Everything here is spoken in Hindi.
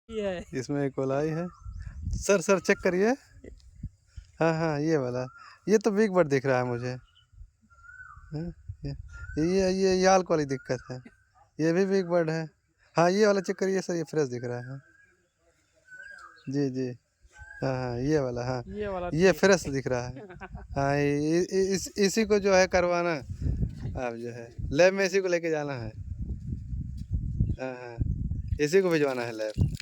ये है। इसमें एक गोलाई है। सर चेक करिए। हाँ हाँ, ये वाला। ये तो बिग बर्ड दिख रहा है मुझे। हाँ, ये याल्क वाली दिक्कत है। ये भी बिग बर्ड है। हाँ, ये वाला चेक करिए सर, ये फ्रेश दिख रहा है। जी जी। हाँ हाँ, ये वाला, हाँ। ये वाला ये ठीक फ्रेश है। दिख रहा है। हाँ, इसी को जो है करवाना, अब जो है लैब में इसी को लेके जाना है। हाँ हाँ, इसी को भिजवाना है लैब।